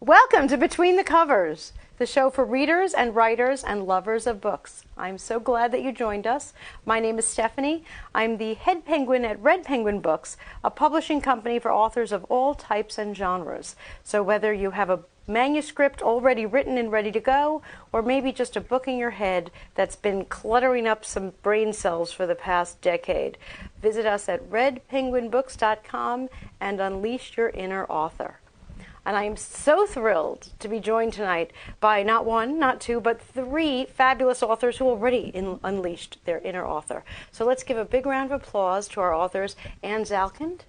Welcome to Between the Covers, the show for readers and writers and lovers of books. I'm so glad that you joined us. My name is Stephanie. I'm the head penguin at Red Penguin Books, a publishing company for authors of all types and genres. So whether you have a manuscript already written and ready to go, or maybe just a book in your head that's been cluttering up some brain cells for the past decade, visit us at redpenguinbooks.com and unleash your inner author. And I am so thrilled to be joined tonight by not one, not two, but three fabulous authors who already unleashed their inner author. So let's give a big round of applause to our authors, Anne Zalkind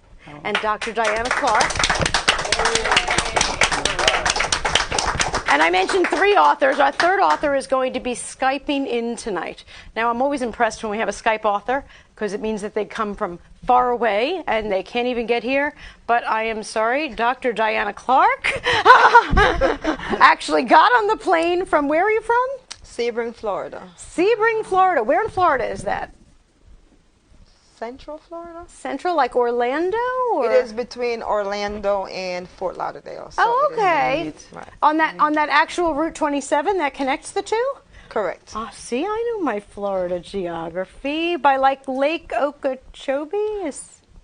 and Dr. Diana Clark. And I mentioned three authors. Our third author is going to be Skyping in tonight. Now, I'm always impressed when we have a Skype author because it means that they come from far away and they can't even get here. But I am sorry, Dr. Diana Clark actually got on the plane from, where are you from? Sebring, Florida. Sebring, Florida. Where in Florida is that? Central Florida? Central, like Orlando? Or? It is between Orlando and Fort Lauderdale. So oh, okay. Right. On that actual Route 27 that connects the two? Correct. Oh, see, I know my Florida geography. By like Lake Okeechobee?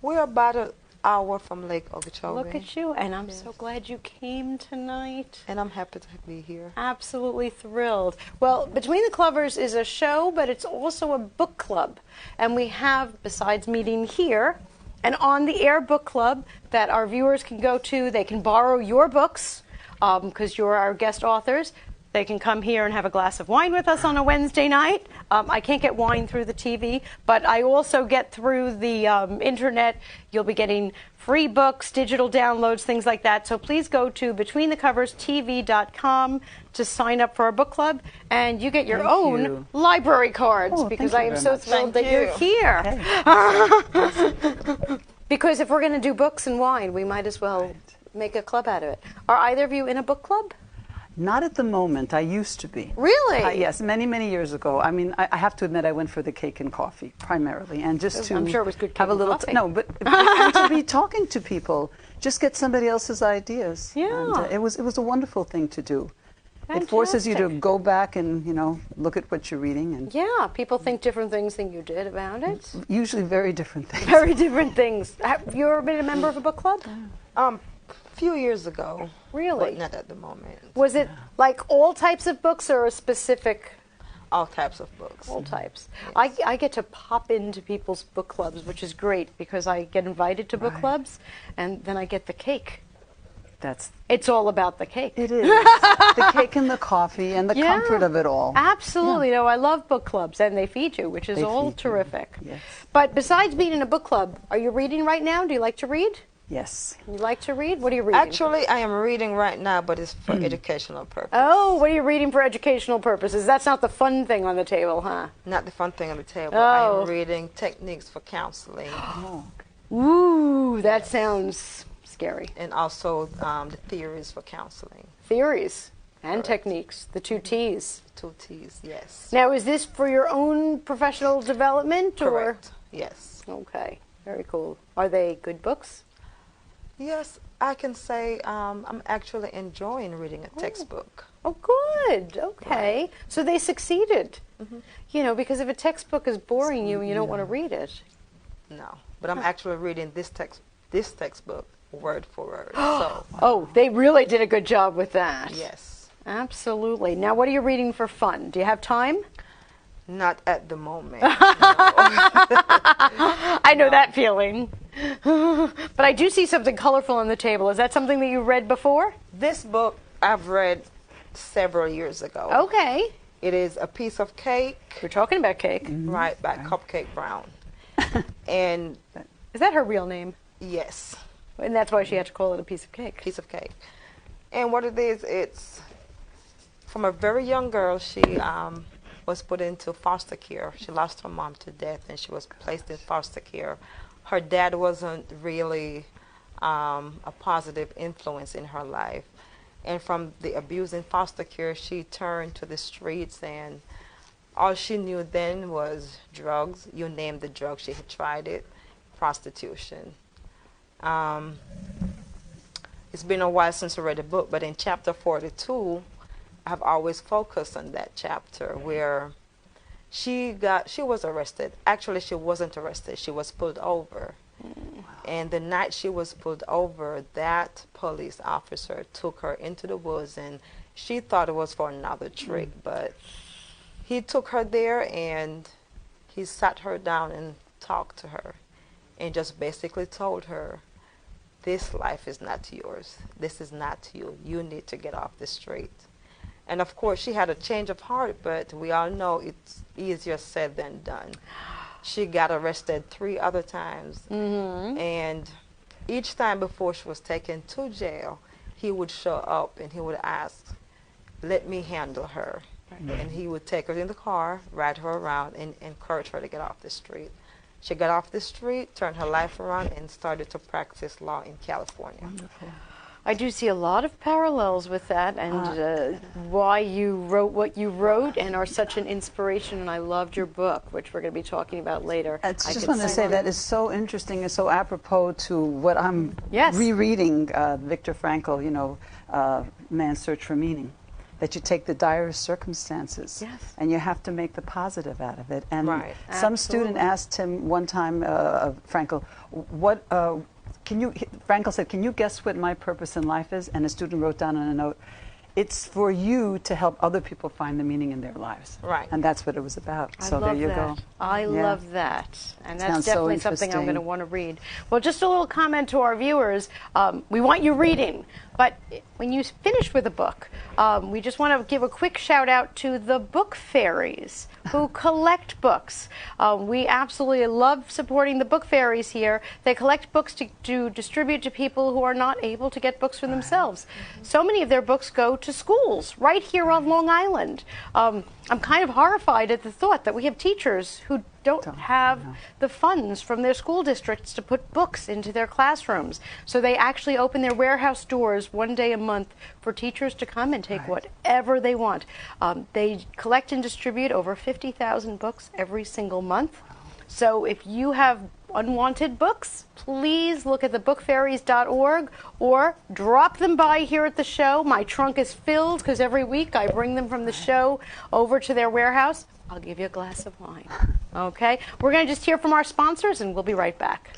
We're about an hour from Lake Okeechobee. Look at you, and I'm so glad you came tonight. And I'm happy to be here. Absolutely thrilled. Well, Between the Covers is a show, but it's also a book club. And we have, besides meeting here, an on-the-air book club that our viewers can go to. They can borrow your books because you're our guest authors. They can come here and have a glass of wine with us on a Wednesday night. I can't get wine through the TV, but I also get through the internet. You'll be getting free books, digital downloads, things like that. So please go to betweenthecoverstv.com to sign up for our book club, and you get your own library cards because I am so thrilled that you're here. Because if we're going to do books and wine, we might as well make a club out of it. Are either of you in a book club? Not at the moment. I used to be. Really? Yes, many, many years ago. I mean, I have to admit I went for the cake and coffee primarily, and just to I'm sure it was good cake have a and little coffee. no, but and to be talking to people, just get somebody else's ideas. Yeah. And, it was a wonderful thing to do. Fantastic. It forces you to go back and look at what you're reading, and Yeah, people think different things than you did about it. usually very different things. Very different things. Have you ever been a member of a book club? A few years ago. Really? But not at the moment. Was it like all types of books or a specific? All types of books. All types. Yes. I get to pop into people's book clubs, which is great because I get invited to book clubs, and then I get the cake. It's all about the cake. It is the cake and the coffee and the comfort of it all. Absolutely. No, I love book clubs, and they feed you, which is They all feed you. terrific. Yes. But besides being in a book club, are you reading right now? Do you like to read? Yes. You like to read? What are you reading? Actually, I am reading right now, but it's for educational purposes. Oh, what are you reading for educational purposes? That's not the fun thing on the table, huh? Not the fun thing on the table. Oh. I am reading Techniques for Counseling Ooh, that sounds scary. and also the Theories for Counseling. Theories and Correct. techniques, the two T's. 2 T's, yes. Now, is this for your own professional development? Correct. Yes. Or? Okay, very cool. Are they good books? Yes, I can say I'm actually enjoying reading a textbook. Oh, good. Okay. So they succeeded. You know, because if a textbook is boring you don't want to read it. No, but I'm actually reading this textbook word for word. So, Oh, they really did a good job with that. yes, Absolutely. Now, what are you reading for fun? Do you have time? not at the moment. I know that feeling. But I do see something colorful on the table. Is that something that you read before? This book I've read several years ago. Okay. It is A Piece of Cake, We're talking about cake. right, by Cupcake Brown. And Is that her real name? yes, And that's why she had to call it a piece of cake. Piece of Cake. And what it is, it's from a very young girl. She was put into foster care. She lost her mom to death, and she was placed in foster care. Her dad wasn't really a positive influence in her life. And from the abuse in foster care, she turned to the streets, and all she knew then was drugs. You name the drug, she had tried it. Prostitution. it's been a while since I read the book, but in chapter 42, I've always focused on that chapter where she was arrested. Actually, she wasn't arrested. She was pulled over. And the night she was pulled over, that police officer took her into the woods, and she thought it was for another trick, but he took her there and he sat her down and talked to her and just basically told her, this life is not yours. This is not you. You need to get off the street. And of course, she had a change of heart, but we all know it's easier said than done. She got arrested 3 other times. And each time before she was taken to jail, he would show up and he would ask, let me handle her. And he would take her in the car, ride her around, and encourage her to get off the street. She got off the street, turned her life around, and started to practice law in California. Wonderful. I do see a lot of parallels with that, and why you wrote what you wrote and are such an inspiration. And I loved your book, which we're going to be talking about later. I just want to say that is so interesting and so apropos to what I'm rereading, Viktor Frankl, you know, Man's Search for Meaning. That you take the direst circumstances and you have to make the positive out of it. And some student asked him one time, Frankl, Frankl said, can you guess what my purpose in life is? And a student wrote down on a note, it's for you to help other people find the meaning in their lives. And that's what it was about. So there you go. I love that. And that's definitely something I'm going to want to read. Well, just a little comment to our viewers. We want you reading. But when you finish with a book, we just want to give a quick shout out to the book fairies who collect books. We absolutely love supporting the book fairies here. They collect books to distribute to people who are not able to get books for themselves. So many of their books go to schools right here on Long Island. I'm kind of horrified at the thought that we have teachers who don't have the funds from their school districts to put books into their classrooms. So they actually open their warehouse doors one day a month for teachers to come and take whatever they want. They collect and distribute over 50,000 books every single month. So if you have unwanted books, please look at thebookfairies.org or drop them by here at the show. My trunk is filled because every week I bring them from the show over to their warehouse. I'll give you a glass of wine. Okay? We're going to just hear from our sponsors and we'll be right back.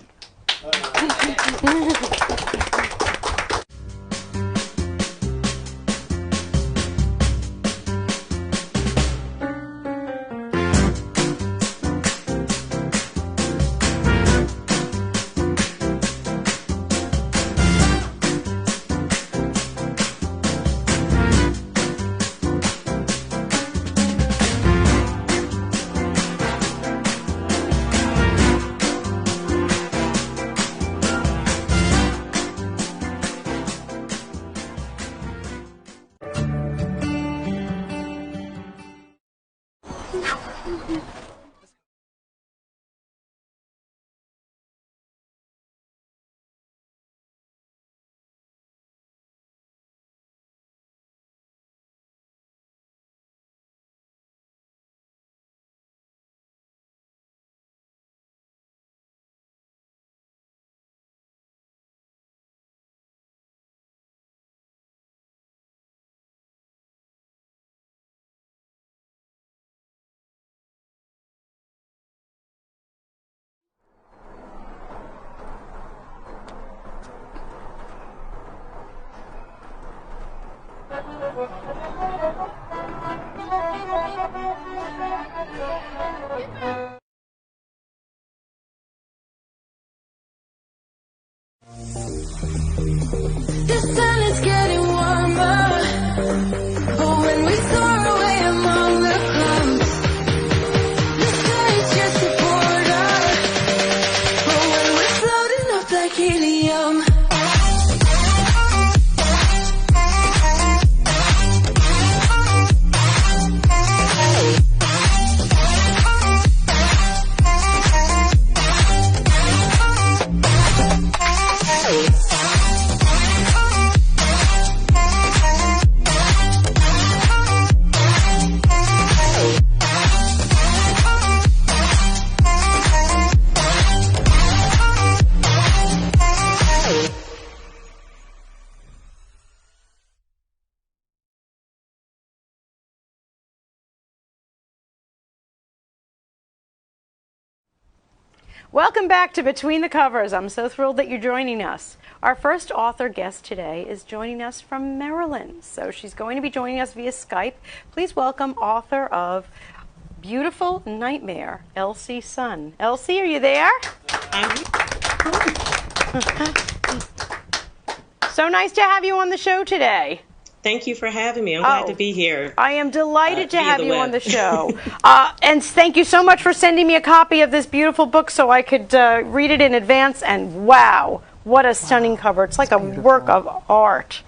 The sun is getting warmer, but when we soar away among the clouds, the sky is just a border, but when we're floating up like helium. Welcome back to Between the Covers. I'm so thrilled that you're joining us. Our first author guest today is joining us from Maryland. So she's going to be joining us via Skype. Please welcome author of Beautiful Nightmare, Elsie Sun. Elsie, are you there? So nice to have you on the show today. Thank you for having me. I'm glad to be here. I am delighted to have you on the show. And thank you so much for sending me a copy of this beautiful book so I could read it in advance. And wow, what a stunning cover. It's like a work of art.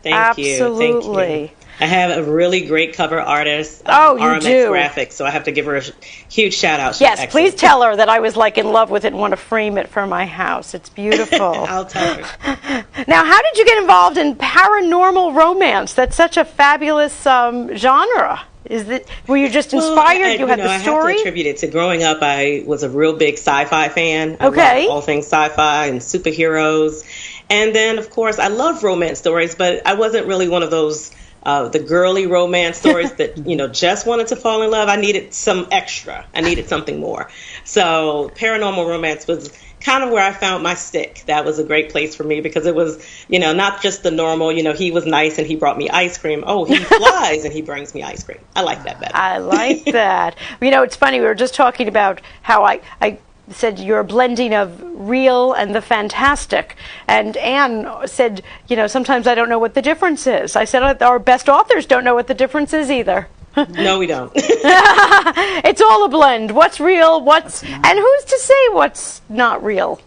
Thank you. Absolutely. I have a really great cover artist, RMX do. Graphics, so I have to give her a huge shout out. Yes, please tell her that I was like in love with it and want to frame it for my house. It's beautiful. I'll tell her. Now, how did you get involved in paranormal romance? That's such a fabulous genre. Were you just inspired? You had the story? I have to attribute it to growing up. I was a real big sci-fi fan. I loved all things sci-fi and superheroes. And then, of course, I love romance stories, but I wasn't really one of those the girly romance stories that, just wanted to fall in love. I needed some extra. I needed something more. So paranormal romance was kind of where I found my stick. That was a great place for me because it was, not just the normal, he was nice and he brought me ice cream. Oh, he flies and he brings me ice cream. I like that better. I like that. It's funny. We were just talking about how I said you're a blending of real and the fantastic. And Anne said, sometimes I don't know what the difference is. I said our best authors don't know what the difference is either. No, we don't. It's all a blend. What's real, and who's to say what's not real?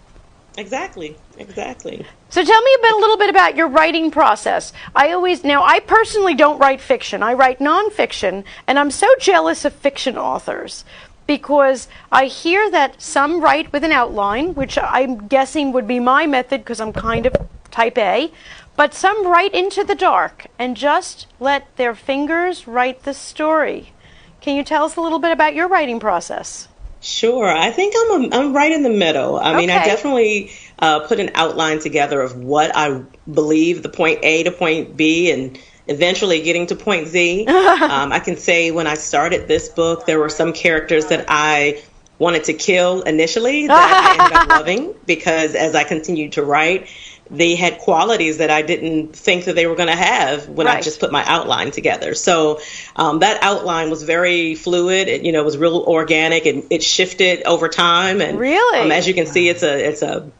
Exactly. So tell me a little bit about your writing process. I personally don't write fiction. I write nonfiction, and I'm so jealous of fiction authors because I hear that some write with an outline, which I'm guessing would be my method because I'm kind of type A, but some write into the dark and just let their fingers write the story. Can you tell us a little bit about your writing process? Sure. I think I'm right in the middle. I mean, I definitely put an outline together of what I believe the point A to point B and eventually getting to point Z. I can say when I started this book, there were some characters that I wanted to kill initially that I ended up loving because as I continued to write, they had qualities that I didn't think that they were going to have when I just put my outline together. So that outline was very fluid. It was real organic and it shifted over time. And really, as you can see, it's a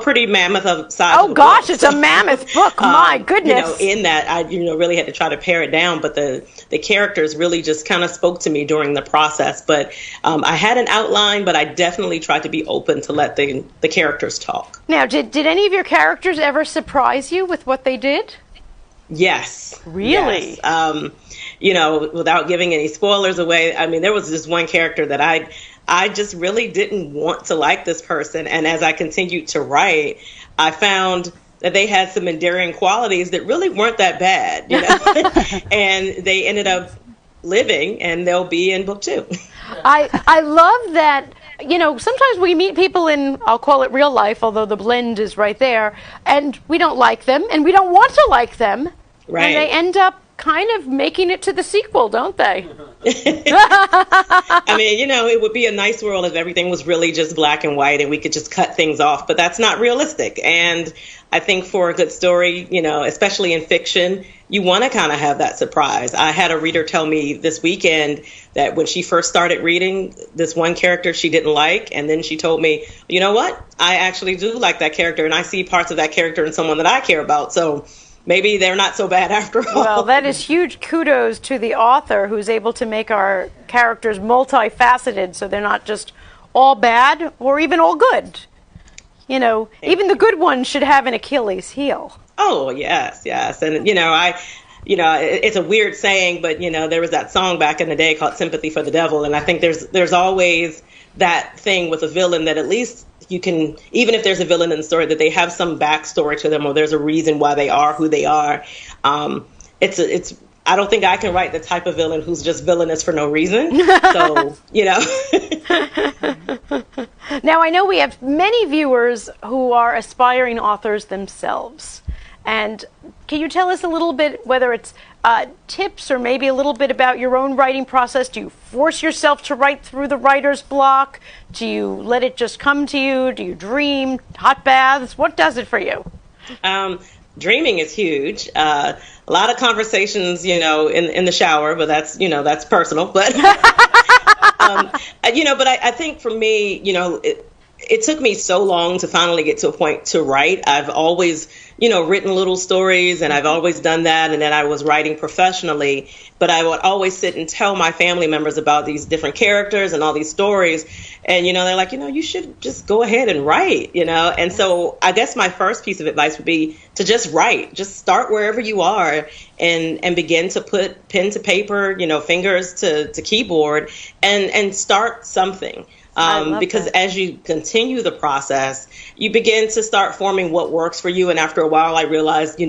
pretty mammoth of size. Oh gosh, book. It's a mammoth book. My goodness. In that I really had to try to pare it down, but the characters really just kind of spoke to me during the process. But I had an outline, but I definitely tried to be open to let the characters talk. Now, did any of your characters ever surprise you with what they did? Yes. Really? Yes. Without giving any spoilers away, I mean, there was this one character that I just really didn't want to like this person. And as I continued to write, I found that they had some endearing qualities that really weren't that bad, and they ended up living and they'll be in book 2. I love that. Sometimes we meet people in, I'll call it real life, although the blend is right there, and we don't like them and we don't want to like them. Right. And they end up kind of making it to the sequel, don't they? I mean, it would be a nice world if everything was really just black and white and we could just cut things off, but that's not realistic. And I think for a good story, especially in fiction, you want to kind of have that surprise. I had a reader tell me this weekend that when she first started reading this one character she didn't like, and then she told me, you know what? I actually do like that character, and I see parts of that character in someone that I care about. So maybe they're not so bad after all. Well, that is huge kudos to the author who's able to make our characters multifaceted so they're not just all bad or even all good. Even the good ones should have an Achilles heel. Oh, yes. And, it's a weird saying, but, there was that song back in the day called Sympathy for the Devil. And I think there's always that thing with a villain that at least you can, even if there's a villain in the story, that they have some backstory to them or there's a reason why they are who they are. I don't think I can write the type of villain who's just villainous for no reason. So, Now, I know we have many viewers who are aspiring authors themselves. And can you tell us a little bit, whether it's tips or maybe a little bit about your own writing process? Do you force yourself to write through the writer's block? Do you let it just come to you? Do you dream? Hot baths? What does it for you? Dreaming is huge. A lot of conversations, in the shower, but that's personal. But, but I think for me, it took me so long to finally get to a point to write. I've always, written little stories, and I've always done that. And then I was writing professionally, but I would always sit and tell my family members about these different characters and all these stories. And, they're like, you should just go ahead and write, And so I guess my first piece of advice would be to just write. Just start wherever you are and begin to put pen to paper, fingers to keyboard and start something. Because as you continue the process, you begin to start forming what works for you. And after a while, I realized,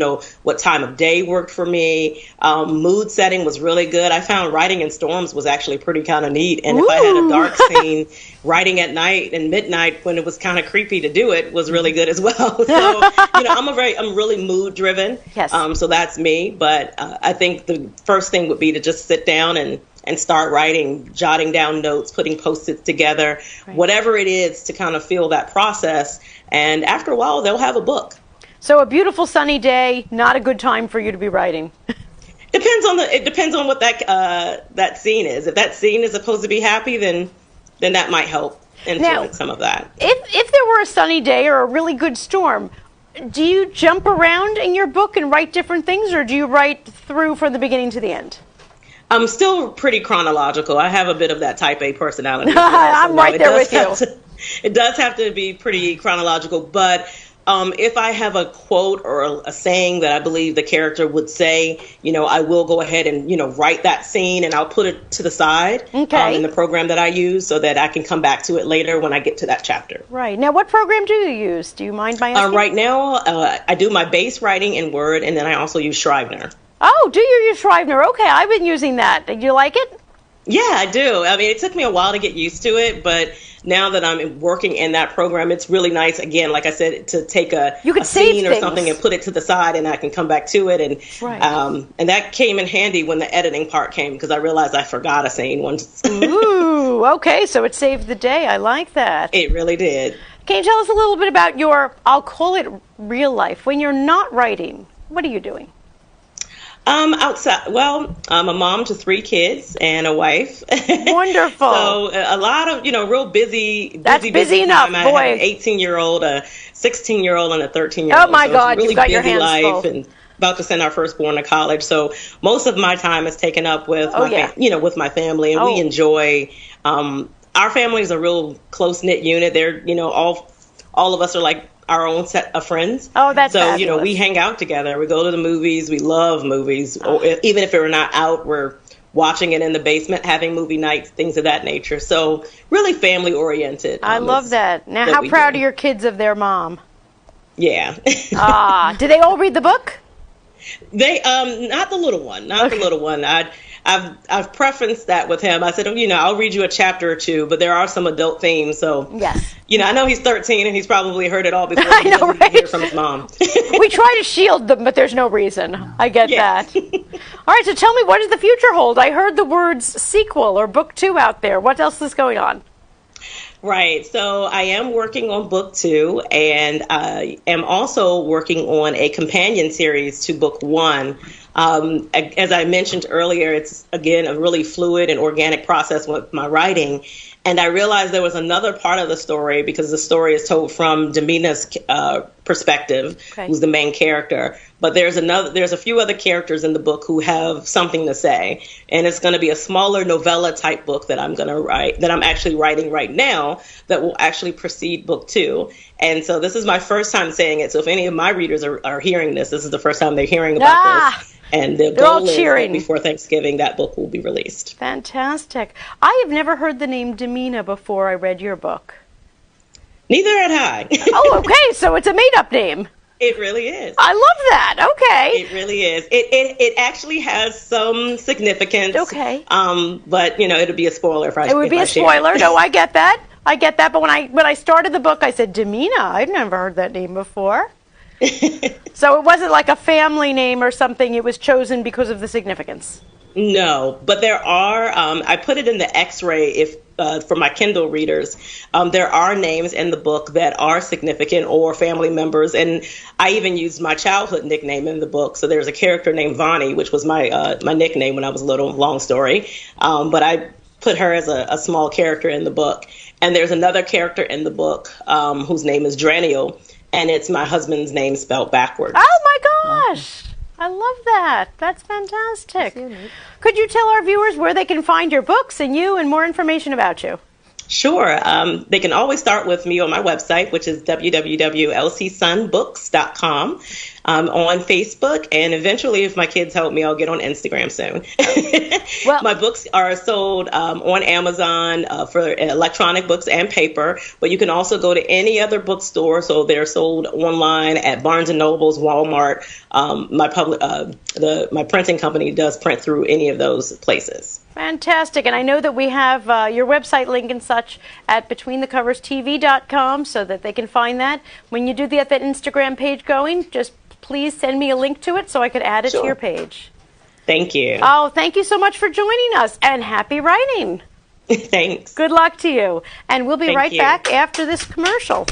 what time of day worked for me. Mood setting was really good. I found writing in storms was actually pretty kind of neat. And if I had a dark scene, writing at night and midnight when it was kind of creepy to do it was really good as well. So, I'm really mood driven. Yes. So that's me. But I think the first thing would be to just sit down and start writing, jotting down notes, putting Post-its together, whatever it is to kind of feel that process. And after a while, they'll have a book. So a beautiful sunny day, not a good time for you to be writing. It depends on what that scene is. If that scene is supposed to be happy, then that might help influence some of that. If there were a sunny day or a really good storm, do you jump around in your book and write different things, or do you write through from the beginning to the end? I'm still pretty chronological. I have a bit of that type A personality. I'm right there with you. It does have to be pretty chronological, but if I have a quote or a saying that I believe the character would say, I will go ahead and, write that scene, and I'll put it to the side in the program that I use so that I can come back to it later when I get to that chapter. Right. Now, what program do you use? Do you mind my asking? Right now, I do my base writing in Word, and then I also use Scrivener. Oh, do you use Scrivener? Okay, I've been using that. Do you like it? Yeah, I do. I mean, it took me a while to get used to it, but now that I'm working in that program, it's really nice, again, like I said, to take a scene or something and put it to the side, and I can come back to it. And that came in handy when the editing part came, because I realized I forgot a scene once. Ooh, okay, so it saved the day. I like that. It really did. Can you tell us a little bit about your, I'll call it real life, when you're not writing? What are you doing? Outside. Well, I'm a mom to 3 kids and a wife. Wonderful. So a lot of, real busy. That's busy enough, time. boy. I have an 18-year-old, a 16-year-old, and a 13-year-old. Oh my God, really you've got busy your hands life full. And about to send our firstborn to college. So most of my time is taken up with with my family, and we enjoy. Our family is a real close knit unit. They're, all of us are like our own set of friends. Oh, that's so fabulous. We hang out together. We go to the movies. We love movies. Or even if we're not out, we're watching it in the basement, having movie nights, things of that nature. So really family oriented. I love that. Now, how proud are your kids of their mom? Yeah. Do they all read the book? They not the little one, the little one. I've preferenced that with him. I said, I'll read you a chapter or two, but there are some adult themes. So yes, I know he's 13 and he's probably heard it all before he hear from his mom. We try to shield them, but there's no reason. I get that. All right, so tell me, what does the future hold? I heard the words sequel or book 2 out there. What else is going on? Right. So I am working on book 2, and I am also working on a companion series to book 1. As I mentioned earlier, it's, again, a really fluid and organic process with my writing. And I realized there was another part of the story, because the story is told from Demina's perspective, who's the main character. But there's a few other characters in the book who have something to say. And it's going to be a smaller novella type book that I'm going to write, that I'm actually writing right now, that will actually precede book 2. And so this is my first time saying it. So if any of my readers are hearing this is the first time they're hearing about this. And the goal is that before Thanksgiving, that book will be released. Fantastic. I have never heard the name Demina before I read your book. Neither had I. Oh, okay. So it's a made-up name. It really is. I love that. Okay. It really is. It actually has some significance. Okay. But it'll be a spoiler if I It would be a spoiler. No, I get that. But when I started the book, I said, Demina. I've never heard that name before. So it wasn't like a family name or something. It was chosen because of the significance. No, but there are. I put it in the X-ray if for my Kindle readers. There are names in the book that are significant or family members, and I even used my childhood nickname in the book. So there's a character named Vonnie, which was my my nickname when I was little. Long story, but I put her as a small character in the book. And there's another character in the book whose name is Draniel, and it's my husband's name spelled backwards. Oh my gosh! I love that. That's fantastic. Could you tell our viewers where they can find your books and you and more information about you? Sure. They can always start with me on my website, which is www.lcsunbooks.com. On Facebook, and eventually, if my kids help me, I'll get on Instagram soon. Well, my books are sold on Amazon for electronic books and paper, but you can also go to any other bookstore. So they're sold online at Barnes and Nobles, Walmart. My printing company does print through any of those places. Fantastic. And I know that we have your website link and such at BetweenTheCoversTV.com so that they can find that. When you do get that Instagram page going, just please send me a link to it so I could add it to your page. Thank you. Oh, thank you so much for joining us, and happy writing. Thanks. Good luck to you. And we'll be right back after this commercial.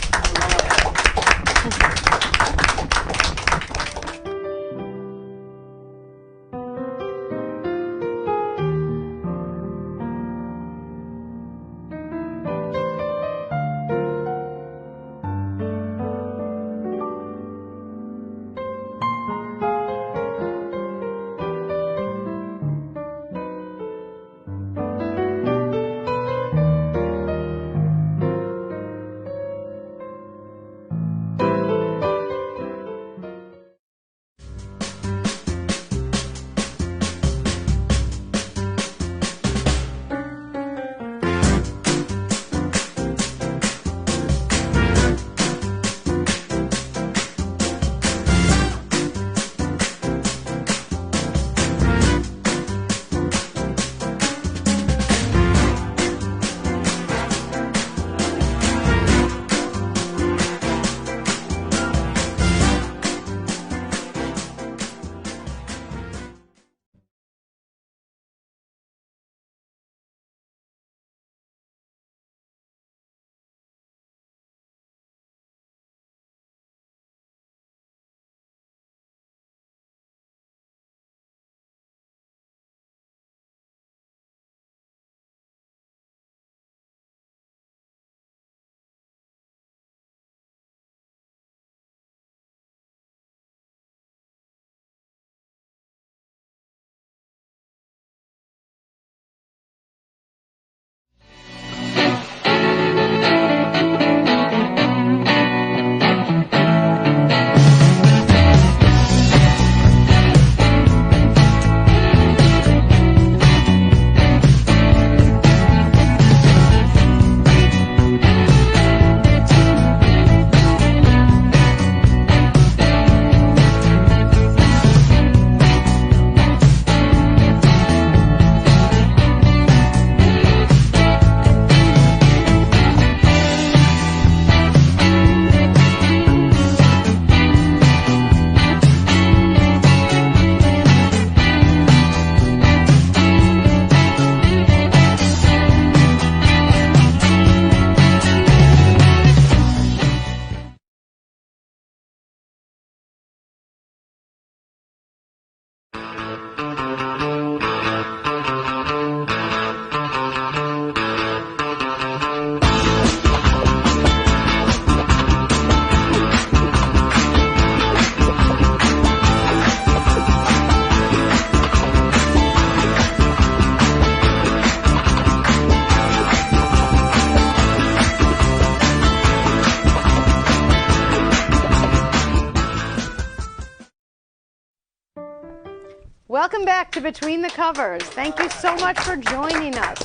Welcome back to Between the Covers. Thank you so much for joining us.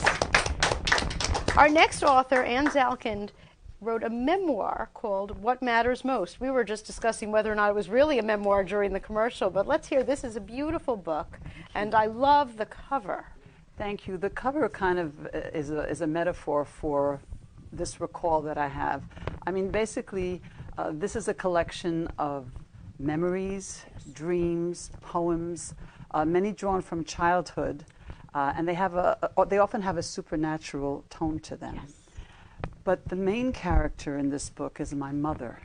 Our next author, Ann Zalkind, wrote a memoir called What Matters Most. We were just discussing whether or not it was really a memoir during the commercial, but let's hear. This is a beautiful book, and I love the cover. Thank you. The cover kind of is a metaphor for this recall that I have. I mean, basically, this is a collection of memories, dreams, poems, many drawn from childhood, and they often have a supernatural tone to them. Yes. But the main character in this book is my mother.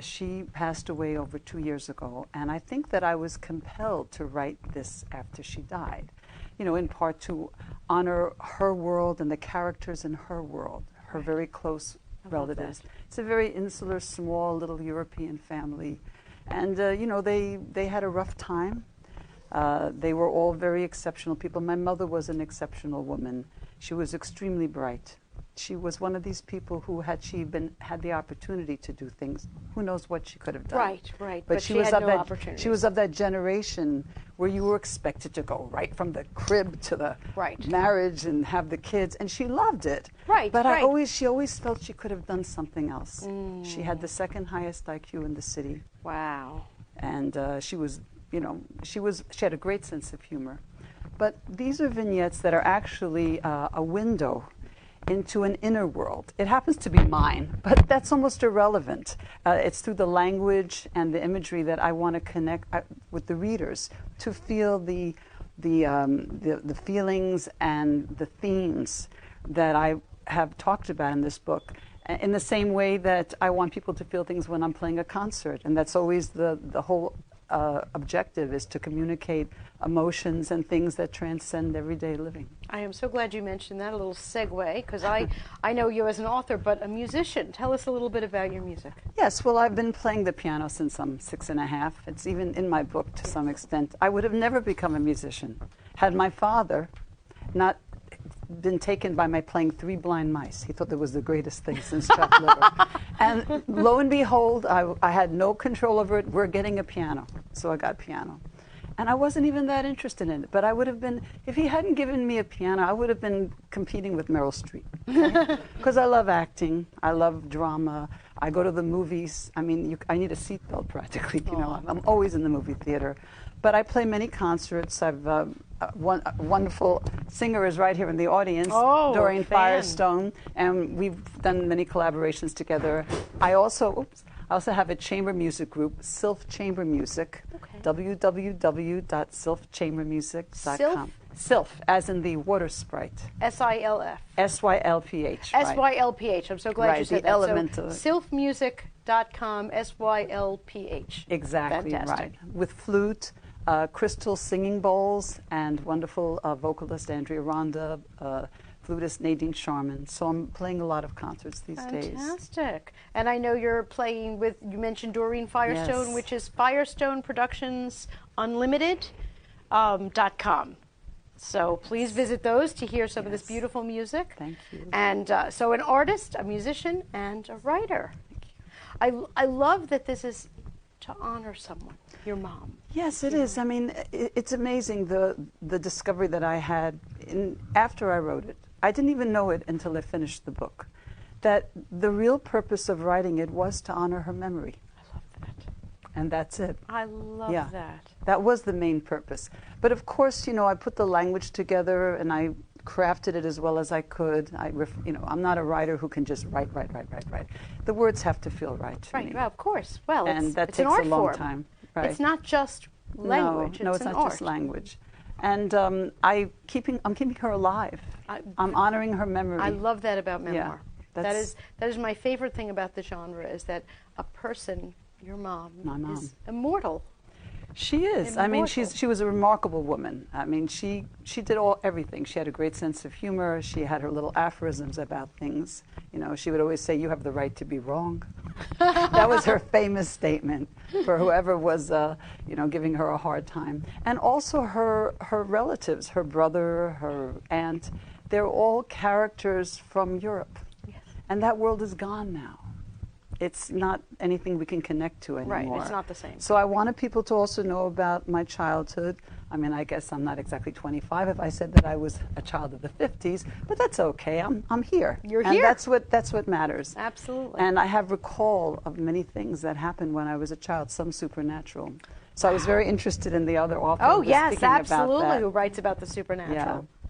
She passed away over 2 years ago, and I think that I was compelled to write this after she died, in part to honor her world and the characters in her world, her very close relatives. It's a very insular, small, little European family, and they had a rough time. They were all very exceptional people. My mother was an exceptional woman. She was extremely bright. She was one of these people who, had she had the opportunity to do things, who knows what she could have done. Right. But she was had of no that. opportunity. She was of that generation where you were expected to go right from the crib to the marriage and have the kids, and she loved it. But she always felt she could have done something else. She had the second highest IQ in the city. Wow. And she had a great sense of humor. But these are vignettes that are actually a window into an inner world. It happens to be mine, but that's almost irrelevant. It's through the language and the imagery that I want to connect with the readers to feel the feelings and the themes that I have talked about in this book. In the same way that I want people to feel things when I'm playing a concert, and that's always the whole objective, is to communicate emotions and things that transcend everyday living. I am so glad you mentioned that, a little segue, because I know you as an author, but a musician. Tell us a little bit about your music. Yes, well, I've been playing the piano since I'm 6.5. It's even in my book to some extent. I would have never become a musician had my father not been taken by my playing Three Blind Mice. He thought that was the greatest thing since chopped liver. And lo and behold, I had no control over it. We're getting a piano. So I got piano. And I wasn't even that interested in it. But I would have been, if he hadn't given me a piano, I would have been competing with Meryl Streep. Because I love acting. I love drama. I go to the movies. I mean, I need a seatbelt practically. I'm always in the movie theater. But I play many concerts. I've a wonderful singer is right here in the audience, Doreen Firestone, and we've done many collaborations together. I also have a chamber music group, Sylph Chamber Music, www.sylphchambermusic.com. Sylph, as in the water sprite. SILF. SYLPH. SYLPH. I'm so glad you said the that. Element so, of it. sylphmusic.com, SYLPH. Exactly. Fantastic. Right. With flute, crystal singing bowls, and wonderful vocalist Andrea Ronda, flutist Nadine Sharman. So I'm playing a lot of concerts these days. Fantastic. And I know you're playing with, you mentioned Doreen Firestone, Yes. which is Firestone Productions Unlimited.com. So please visit those to hear some of this beautiful music. Thank you. And so an artist, a musician, and a writer. Thank you. I love that this is to honor someone, your mom. Yes, it is. I mean, it's amazing the discovery that I had after I wrote it. I didn't even know it until I finished the book, that the real purpose of writing it was to honor her memory. I love that. And that's it. I love that. That was the main purpose. But of course, I put the language together and I crafted it as well as I could. I'm not a writer who can just write. The words have to feel right to me. Right, well, of course. Well, and it's that an takes art a long form. time. Right. It's not just language. No, it's an not art. just language. And I'm keeping her alive. I'm honoring her memory. I love that about memoir. Yeah, that is my favorite thing about the genre, is that a person, your mom, My mom. is immortal. She is. I mean, she was a remarkable woman. I mean, she did everything. She had a great sense of humor. She had her little aphorisms about things. She would always say, "You have the right to be wrong." That was her famous statement for whoever was, giving her a hard time. And also her relatives, her brother, her aunt, they're all characters from Europe. Yes. And that world is gone now. It's not anything we can connect to anymore. Right, it's not the same. So I wanted people to also know about my childhood. I mean, I guess I'm not exactly 25 if I said that I was a child of the 50s, but that's okay. I'm here. You're and here. That's what matters. Absolutely. And I have recall of many things that happened when I was a child, some supernatural. So I was very interested in the other author. Oh, who was yes, speaking about absolutely, that. who writes about the supernatural. Yeah.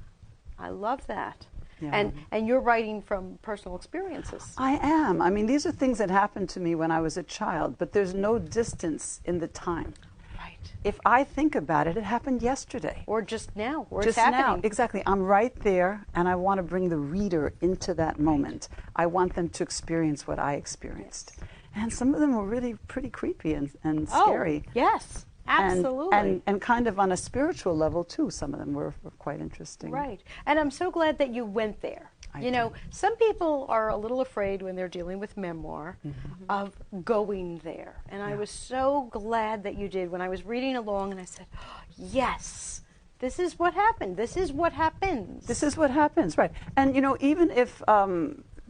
I love that. Yeah. And you're writing from personal experiences. I am. I mean, these are things that happened to me when I was a child, but there's no distance in the time. Right. If I think about it, it happened yesterday. Or just now, or Just it's happening. now, exactly. I'm right there, and I want to bring the reader into that moment. I want them to experience what I experienced. And some of them were really pretty creepy and scary. Yes, absolutely. And kind of on a spiritual level, too. Some of them were quite interesting. Right. And I'm so glad that you went there. You know, some people are a little afraid when they're dealing with memoir of going there. And I was so glad that you did. When I was reading along and I said, yes, this is what happened. This is what happens. This is what happens, right. And, you know, even if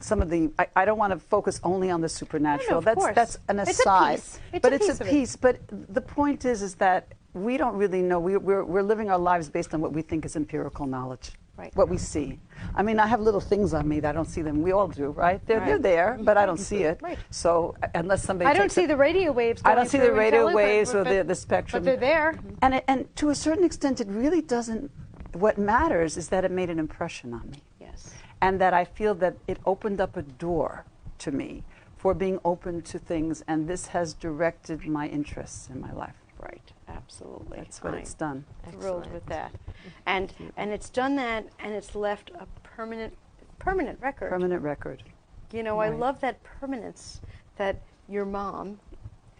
some of the, I don't want to focus only on the supernatural. That's an aside. It's a piece. But the point is that we don't really know. We're living our lives based on what we think is empirical knowledge. Right. What we see. I mean, I have little things on me that I don't see them. We all do, right? They're there, but I don't see it. Right. So unless somebody I don't see the radio waves. I don't see the radio waves or the spectrum. But they're there. And to a certain extent, it really doesn't. What matters is that it made an impression on me. Yes. And that I feel that it opened up a door to me for being open to things, and this has directed my interests in my life. Right, absolutely. That's what it's done. Thrilled with that. And it's done that, and it's left a permanent record. Permanent record. You know, Right. I love that permanence that your mom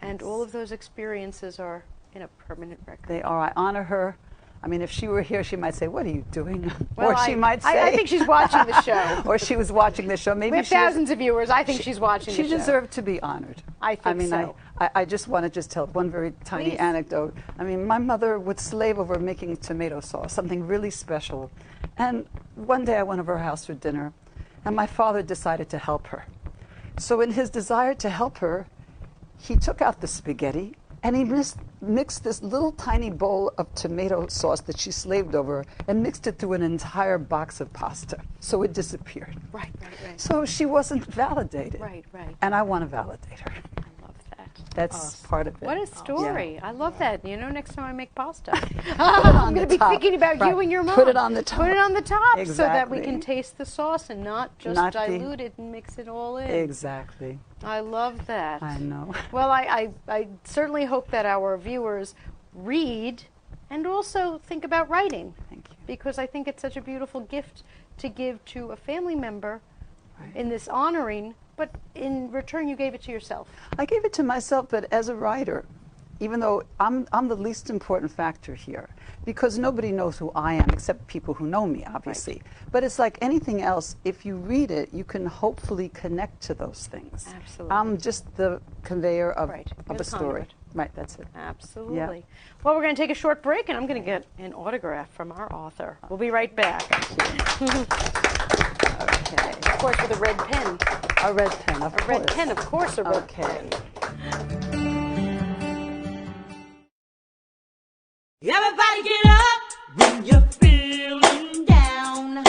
and all of those experiences are in a permanent record. They are. I honor her. I mean, if she were here, she might say, "What are you doing?" Well, or she might say, I think she's watching the show. Or she was watching the show. Maybe We have thousands of viewers. I think she's watching the show. She deserved to be honored. I think so. I just want to tell one very tiny anecdote. I mean, my mother would slave over making tomato sauce, something really special. And one day I went over her house for dinner, and my father decided to help her. So in his desire to help her, he took out the spaghetti, and he mixed this little tiny bowl of tomato sauce that she slaved over and mixed it through an entire box of pasta. So it disappeared. Right. So she wasn't validated. Right. And I want to validate her. I love that. That's part of it. What a story. Yeah. I love that. You know, next time I make pasta, I'm going to be thinking about you and your mom. Put it on the top. Put it on the top Exactly. so that we can taste the sauce and not just dilute it and mix it all in. Exactly. I love that. I know. Well, I certainly hope that our viewers read and also think about writing. Thank you. Because I think it's such a beautiful gift to give to a family member in this honoring, but in return you gave it to yourself. I gave it to myself, but as a writer, even though I'm the least important factor here, because nobody knows who I am except people who know me, obviously. Right. But it's like anything else, if you read it, you can hopefully connect to those things. Absolutely. I'm just the conveyor of a story. Conduit. Right, that's it. Absolutely. Yeah. Well, we're going to take a short break, and I'm going to get an autograph from our author. We'll be right back. Okay. Of course, with a red pen. A red pen, of course. A red pen, of course, a red pen. Everybody get up when you're feeling down.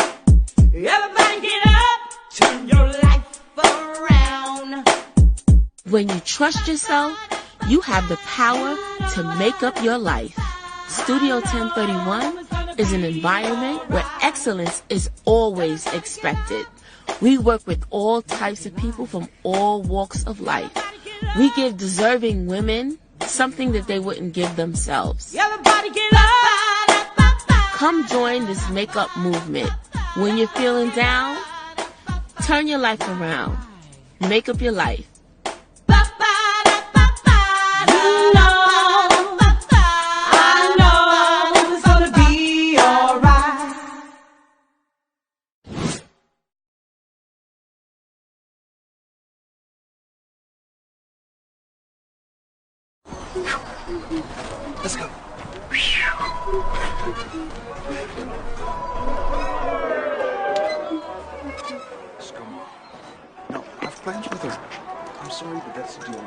Everybody get up, turn your life around. When you trust yourself, you have the power to make up your life. Studio 1031 is an environment where excellence is always expected. We work with all types of people from all walks of life. We give deserving women something that they wouldn't give themselves. Everybody get up. Come join this makeup movement. When you're feeling down, turn your life around. Make up your life. I know it's gonna be alright. Let's go. Let's go. No, I have plans with her. I'm sorry, but that's the deal.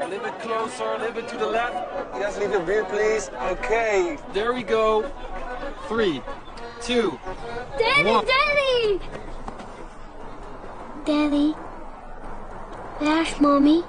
A little bit closer, a little bit to the left. You guys leave the rear, please. Okay, there we go. 3, 2, Daddy, 1. Daddy! Daddy. Ash, Mommy.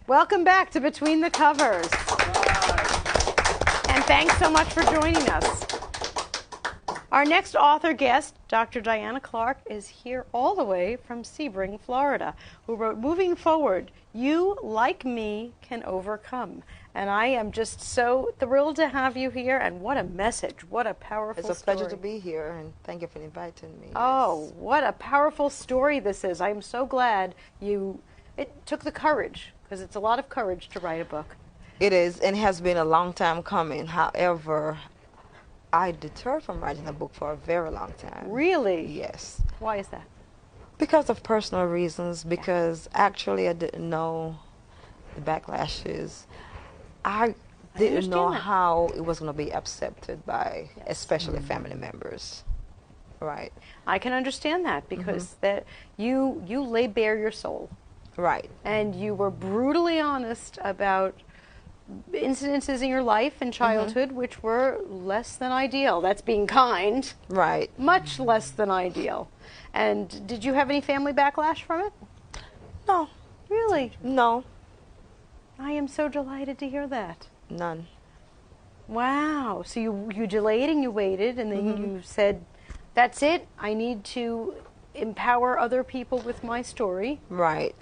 Welcome back to Between the Covers. And thanks so much for joining us. Our next author guest, Dr. Diana Clark, is here all the way from Sebring, Florida, who wrote Moving Forward, You, Like Me, Can Overcome. And I am just so thrilled to have you here, and what a message, what a powerful story. It's a pleasure to be here, and thank you for inviting me. Oh, what a powerful story this is. I'm so glad it took the courage, because it's a lot of courage to write a book. It is, and it has been a long time coming. However, I deterred from writing a book for a very long time. Really? Yes. Why is that? Because of personal reasons, because actually I didn't know the backlashes. I didn't know how it was going to be accepted by especially family members. Right. I can understand that, because that you lay bare your soul. Right. And you were brutally honest about incidences in your life and childhood which were less than ideal. That's being kind. Right. Much less than ideal. And did you have any family backlash from it? No. Really? No. I am so delighted to hear that. None. Wow. So you delayed and you waited, and then you said, that's it. I need to empower other people with my story. Right.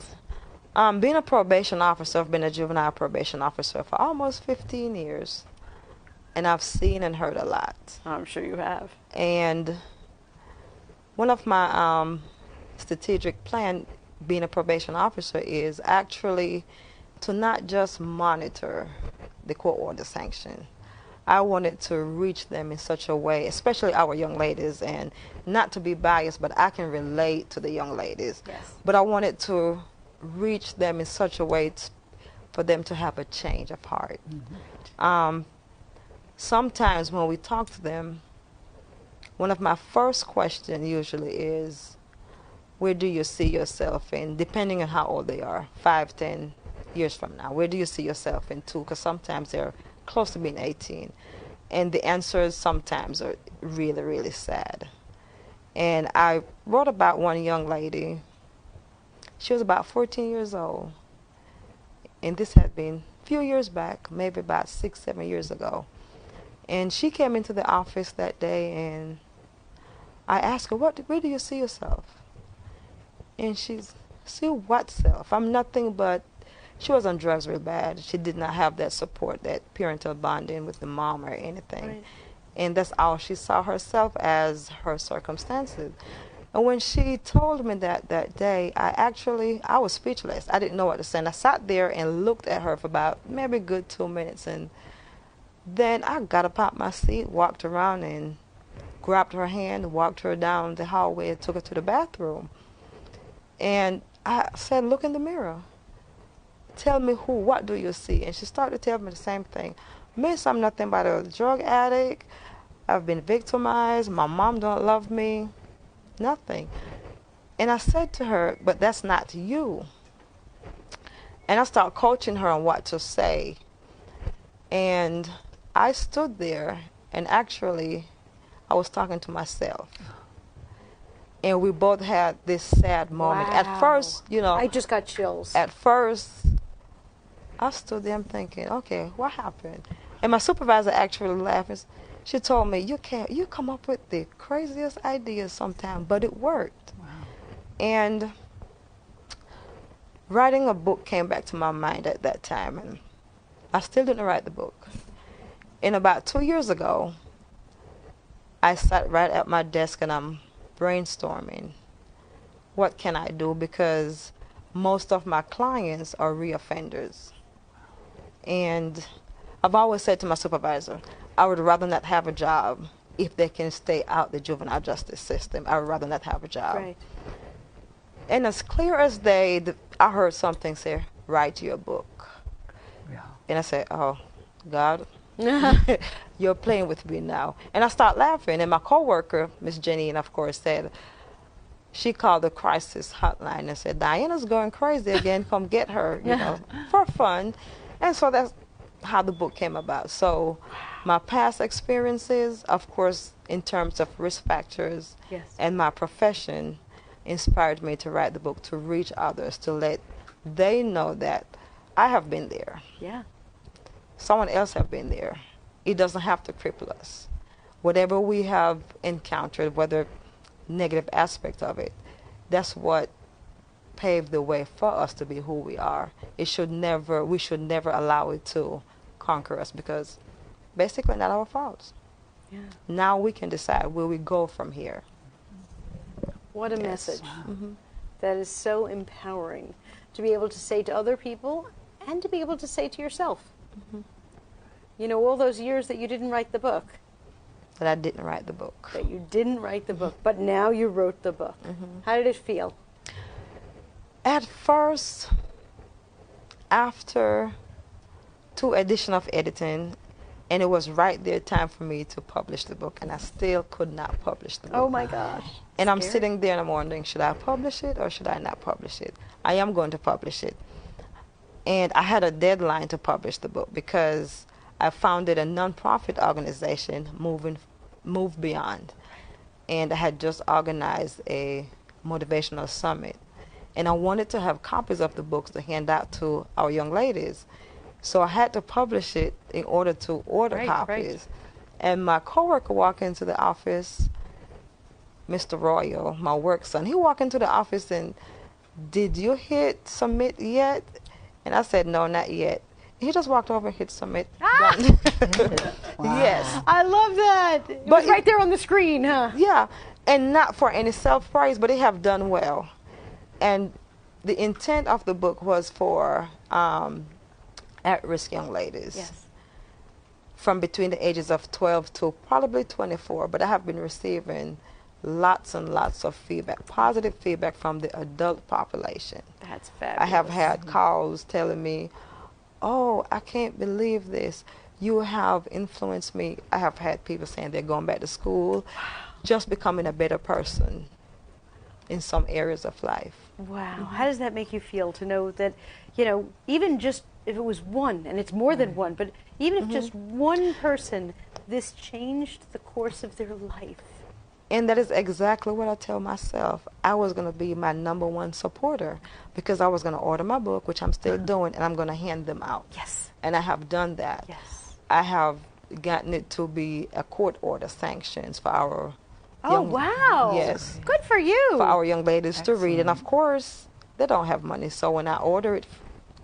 Being a probation officer, I've been a juvenile probation officer for almost 15 years. And I've seen and heard a lot. I'm sure you have. And one of my strategic plan being a probation officer is actually to not just monitor the court order sanction. I wanted to reach them in such a way, especially our young ladies, and not to be biased, but I can relate to the young ladies. Yes. But I wanted to reach them in such a way for them to have a change of heart. Sometimes when we talk to them, one of my first questions usually is, where do you see yourself in, depending on how old they are, 5, 10 years from now, where do you see yourself in 2? Because sometimes they're close to being 18. And the answers sometimes are really, really sad. And I wrote about one young lady. She was about 14 years old, and this had been a few years back, maybe about 6, 7 years ago. And she came into the office that day, and I asked her, where do you see yourself? And she's, see what self? I'm nothing but, she was on drugs real bad. She did not have that support, that parental bonding with the mom or anything. Right. And that's all she saw herself as, her circumstances. And when she told me that day, I was speechless. I didn't know what to say. And I sat there and looked at her for about maybe a good 2 minutes. And then I got up out my seat, walked around and grabbed her hand, walked her down the hallway and took her to the bathroom. And I said, look in the mirror. Tell me what do you see? And she started to tell me the same thing. Miss, I'm nothing but a drug addict. I've been victimized. My mom don't love me. Nothing. And I said to her, but that's not you. And I started coaching her on what to say. And I stood there, and actually, I was talking to myself. And we both had this sad moment. Wow. At first, I just got chills. At first, I stood there thinking, okay, what happened? And my supervisor actually laughed. She told me, you come up with the craziest ideas sometimes, but it worked. Wow. And writing a book came back to my mind at that time, and I still didn't write the book. And about 2 years ago, I sat right at my desk and I'm brainstorming. What can I do? Because most of my clients are reoffenders. And I've always said to my supervisor, I would rather not have a job if they can stay out the juvenile justice system. I would rather not have a job. Right. And as clear as day, I heard something say, write your book. Yeah. And I said, oh, God, you're playing with me now. And I started laughing. And my coworker, Miss Jenny, and of course, said, she called the crisis hotline and said, Diana's going crazy again. Come get her, for fun. And so that's how the book came about. So my past experiences, of course, in terms of risk factors, and my profession inspired me to write the book, to reach others, to let they know that I have been there. Yeah. Someone else have been there. It doesn't have to cripple us. Whatever we have encountered, whether negative aspects of it, that's what paved the way for us to be who we are. We should never allow it to conquer us, because basically not our faults. Yeah. Now we can decide where we go from here. What a message. That is so empowering to be able to say to other people and to be able to say to yourself. You know, all those years that you didn't write the book. That I didn't write the book. That you didn't write the book, but now you wrote the book. How did it feel? At first, after 2 editions of editing, and it was right there time for me to publish the book, and I still could not publish the book. Oh my gosh. And I'm sitting there and I'm wondering, should I publish it or should I not publish it? I am going to publish it. And I had a deadline to publish the book because I founded a nonprofit organization, Move Beyond. And I had just organized a motivational summit. And I wanted to have copies of the books to hand out to our young ladies. So I had to publish it in order to order copies. And my coworker walked into the office, Mr. Royal, my work son, he walked into the office and, did you hit submit yet? And I said, no, not yet. He just walked over and hit submit. Done. Yes. I love that. It was right there on the screen, huh? Yeah. And not for any self-praise, but they have done well. And the intent of the book was for at-risk young ladies. Yes. From between the ages of 12 to probably 24. But I have been receiving lots and lots of feedback, positive feedback from the adult population. That's fabulous. I have had calls telling me, oh, I can't believe this. You have influenced me. I have had people saying they're going back to school, just becoming a better person in some areas of life. Wow. How does that make you feel to know that, you know, even just if it was one, and it's more than one, but even if just one person, this changed the course of their life? And that is exactly what I tell myself. I was going to be my #1 supporter because I was going to order my book, which I'm still doing, and I'm going to hand them out. Yes. And I have done that. Yes. I have gotten it to be a court order sanctions for our wow. Yes. Good for you. For our young ladies to read. And of course, they don't have money. So when I order it,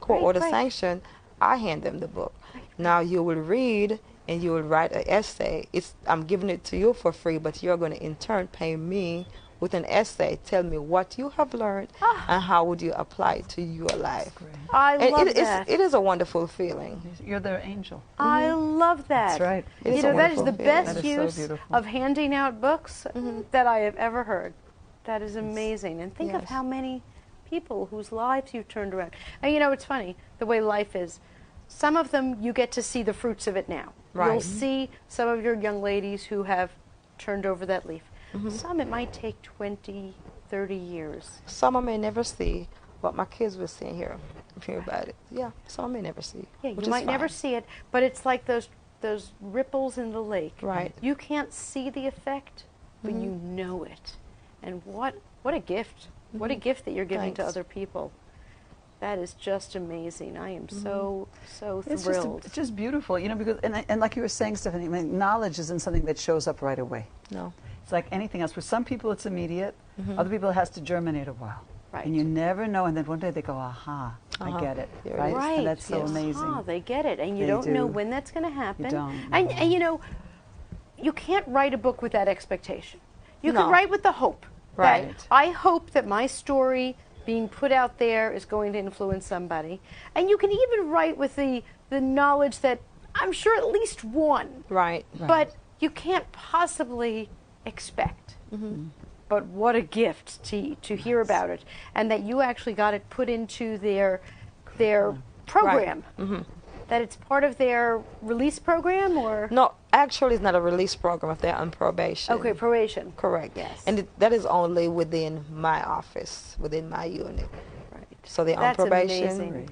court order sanction, I hand them the book. Now you will read and you will write an essay. I'm giving it to you for free, but you're going to in turn pay me with an essay. Tell me what you have learned and how would you apply it to your life. I love that. It is a wonderful feeling. You're their angel. I love that. That's right. You know, that is the best That is so use beautiful. of handing out books that I have ever heard. That is amazing. And think of how many people whose lives you've turned around. And you know, it's funny, the way life is. Some of them, you get to see the fruits of it now. Right. You'll see some of your young ladies who have turned over that leaf. Some, it might take 20, 30 years. Some I may never see, but my kids will see and hear about it. Yeah, some I may never see. Yeah, you might never see it, but it's like those ripples in the lake. Right. You can't see the effect, but you know it. And what a gift. What a gift that you're giving to other people. That is just amazing. I am so thrilled. It's just beautiful, you know, because and like you were saying, Stephanie, I mean, knowledge isn't something that shows up right away. No. It's like anything else. For some people, it's immediate. Other people, it has to germinate a while. Right. And you never know, and then one day they go, aha, I get it. Right? Right. And that's so amazing. Ah, they get it, and you They don't know do. when that's going to happen. You don't. And you know, you can't write a book with that expectation. You No. can write with the hope. Right. That I hope that my story being put out there is going to influence somebody. And you can even write with the knowledge that I'm sure at least one. Right. But you can't possibly expect. But what a gift to hear about it, and that you actually got it put into their program. That it's part of their release program, or No, actually, it's not a release program if they're on probation. okay, probation. Correct. Yes. And that is only within my office, within my unit. Right. So they're on That's probation. amazing. Great.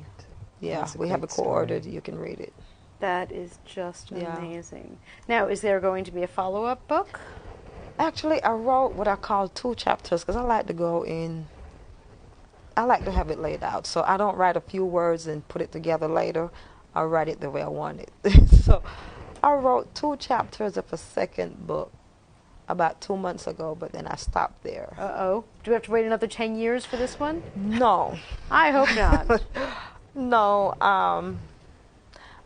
Yeah, That's a we have great it co-ordered. You can read it. That is just Yeah. amazing. Now, is there going to be a follow-up book? Actually, I wrote what I call 2 chapters because I like to go in I like to have it laid out. So I don't write a few words and put it together later. I write it the way I want it. So I wrote 2 chapters of a second book about 2 months ago, but then I stopped there. Uh-oh. Do we have to wait another 10 years for this one? No. I hope not. No.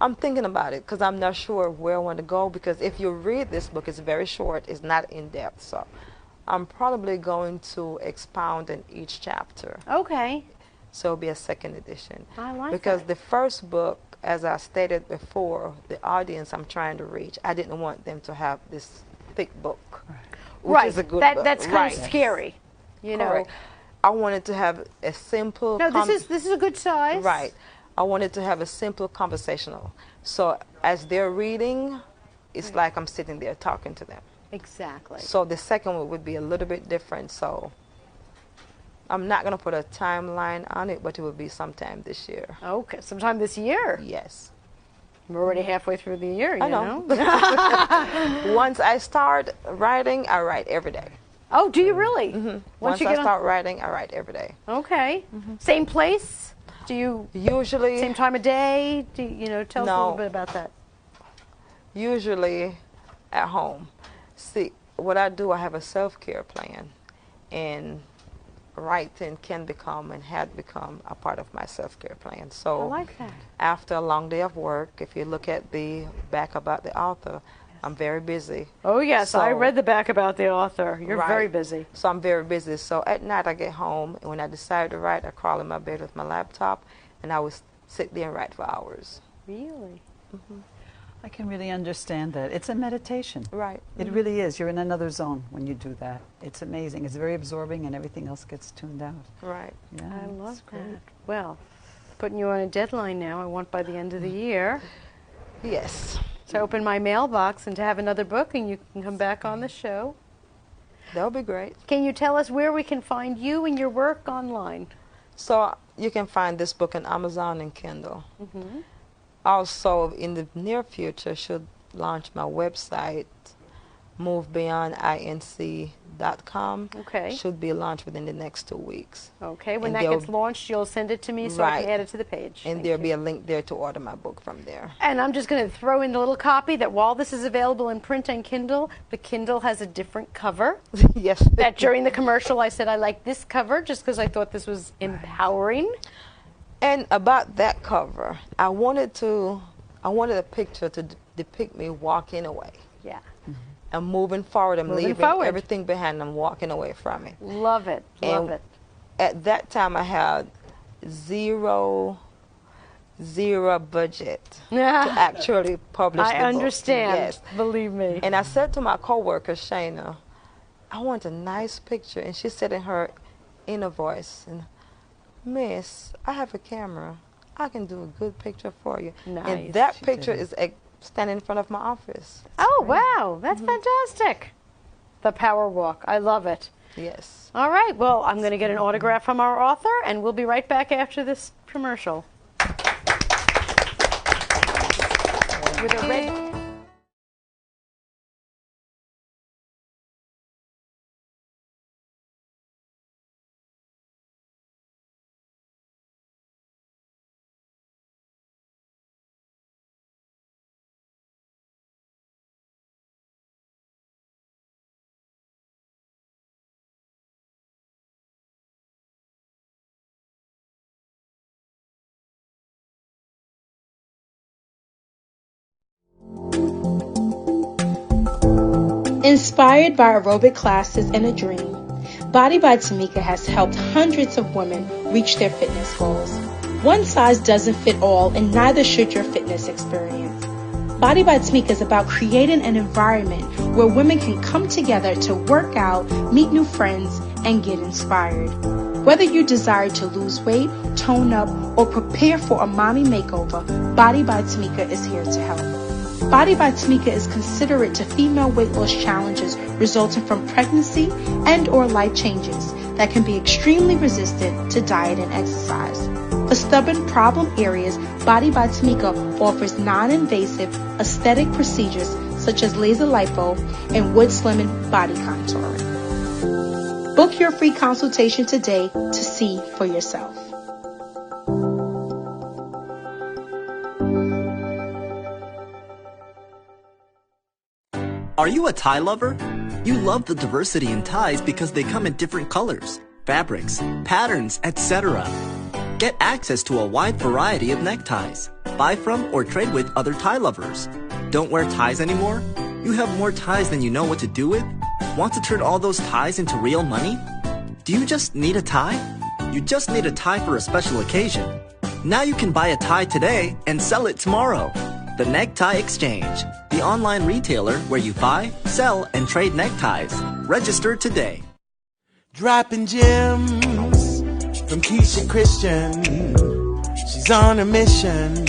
I'm thinking about it because I'm not sure where I want to go, because if you read this book, it's very short. It's not in depth. So I'm probably going to expound in each chapter. Okay. So it'll be a second edition. I like because that. the first book, as I stated before, the audience I'm trying to reach, I didn't want them to have this thick book, which is a good book. That's kind of scary, you know. Correct. I wanted to have a simple. No, this is a good size. Right. I wanted to have a simple conversational. So as they're reading, it's like I'm sitting there talking to them. Exactly. So the second one would be a little bit different. So I'm not going to put a timeline on it, but it will be sometime this year. Okay, sometime this year. Yes. We're already halfway through the year, you I know. Once I start writing, I write every day. Oh, do you really? Mm-hmm. Once I start writing, I write every day. Okay. Same place? Do you usually same time of day? Do you know? Tell us a little bit about that. Usually, at home. See, what I do, I have a self-care plan, and writing can become and had become a part of my self-care plan. So I like that. After a long day of work, if you look at the back about the author, I'm very busy. Oh, yes. So, I read the back about the author. You're very busy. So I'm very busy. So at night I get home, and when I decide to write, I crawl in my bed with my laptop, and I will sit there and write for hours. Really? Mm-hmm. I can really understand that. It's a meditation. Right. It really is. You're in another zone when you do that. It's amazing. It's very absorbing, and everything else gets tuned out. Right. Yeah, I love that. Well, putting you on a deadline now. I want by the end of the year. Yes. To open my mailbox and to have another book, and you can come back on the show. That would be great. Can you tell us where we can find you and your work online? So you can find this book on Amazon and Kindle. Mm-hmm. Also, in the near future, should launch my website, movebeyondinc.com. Okay. Should be launched within the next 2 weeks. Okay. When that gets launched, you'll send it to me so I can add it to the page. And there'll be a link there to order my book from there. And I'm just going to throw in a little copy that while this is available in print and Kindle, the Kindle has a different cover. Yes. That during the commercial I said I like this cover just because I thought this was empowering. And about that cover, I wanted a picture to depict me walking away. Yeah. I'm moving forward. I'm Moving leaving forward. everything behind. I'm walking away from it. Love it. Love And it. At that time, I had zero budget to actually publish the book. I understand. Yes. Believe me. And I said to my coworker, Shayna, I want a nice picture. And she said in her inner voice, Miss, I have a camera. I can do a good picture for you. Nice. And that picture is standing in front of my office. Oh, wow. That's fantastic. The Power Walk. I love it. Yes. All right. Well, I'm going to get an autograph from our author, and we'll be right back after this commercial. With a red... Inspired by aerobic classes and a dream, Body by Tamika has helped hundreds of women reach their fitness goals. One size doesn't fit all, and neither should your fitness experience. Body by Tamika is about creating an environment where women can come together to work out, meet new friends, and get inspired. Whether you desire to lose weight, tone up, or prepare for a mommy makeover, Body by Tamika is here to help. Body by Tamika is considerate to female weight loss challenges resulting from pregnancy and or life changes that can be extremely resistant to diet and exercise. For stubborn problem areas, Body by Tamika offers non-invasive aesthetic procedures such as laser lipo and wood slimming body contouring. Book your free consultation today to see for yourself. Are you a tie lover? You love the diversity in ties because they come in different colors, fabrics, patterns, etc. Get access to a wide variety of neckties. Buy from or trade with other tie lovers. Don't wear ties anymore? You have more ties than you know what to do with? Want to turn all those ties into real money? Do you just need a tie? You just need a tie for a special occasion. Now you can buy a tie today and sell it tomorrow. The Necktie Exchange, the online retailer where you buy, sell, and trade neckties. Register today. Dropping gems from Keisha Christian. She's on a mission,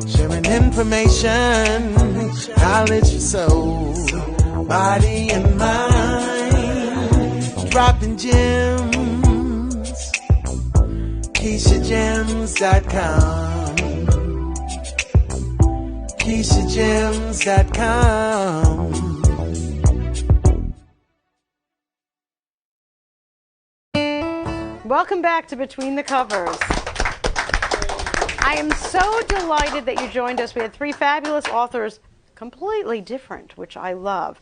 sharing information, knowledge for soul, body and mind. Dropping gems, KeishaGems.com. KeishaGems.com. Welcome back to Between the Covers. I am so delighted that you joined us. We had three fabulous authors, completely different, which I love.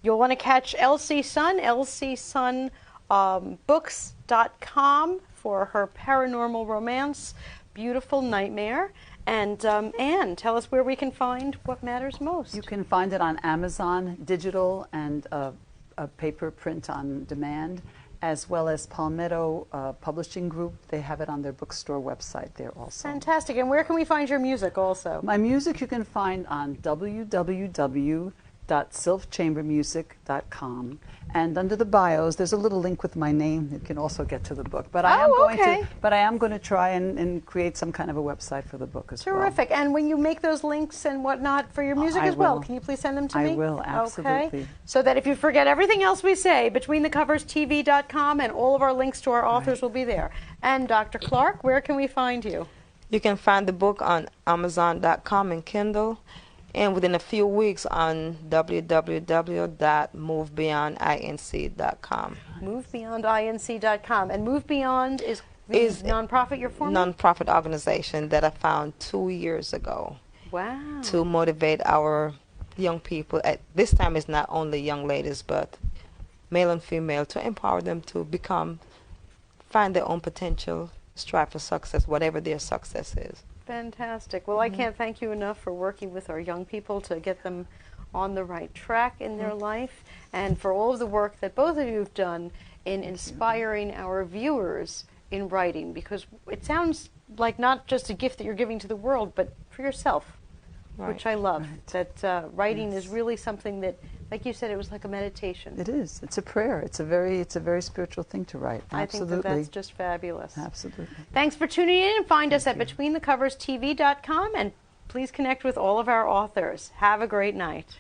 You'll want to catch Elsie Sun, LCSunbooks.com for her paranormal romance, Beautiful Nightmare. And Anne, tell us where we can find What Matters Most. You can find it on Amazon, digital and a paper print on demand, as well as Palmetto Publishing Group. They have it on their bookstore website there also. Fantastic. And where can we find your music also? My music you can find on www.sylphchambermusic.com. And under the bios, there's a little link with my name. You can also get to the book. But I am going to try and create some kind of a website for the book as well. Terrific. And when you make those links and whatnot for your music as well, can you please send them to me? I will, absolutely. Okay. So that if you forget everything else we say, BetweenTheCoversTV.com and all of our links to our authors will be there. And Dr. Clark, where can we find you? You can find the book on Amazon.com and Kindle, and within a few weeks on www.movebeyondinc.com. Movebeyondinc.com. And Move Beyond is the nonprofit you're forming? Nonprofit organization that I found 2 years ago. Wow. To motivate our young people. At this time, it's not only young ladies, but male and female, to empower them to find their own potential, strive for success, whatever their success is. Fantastic. Well, I can't thank you enough for working with our young people to get them on the right track in their life, and for all of the work that both of you have done in inspiring our viewers in writing, because it sounds like not just a gift that you're giving to the world, but for yourself, which I love. That writing is really something that, like you said, it was like a meditation. It is. It's a prayer. It's a very spiritual thing to write. Absolutely. I think that's just fabulous. Absolutely. Thanks for tuning in, and find us at BetweenTheCoversTV.com, and please connect with all of our authors. Have a great night.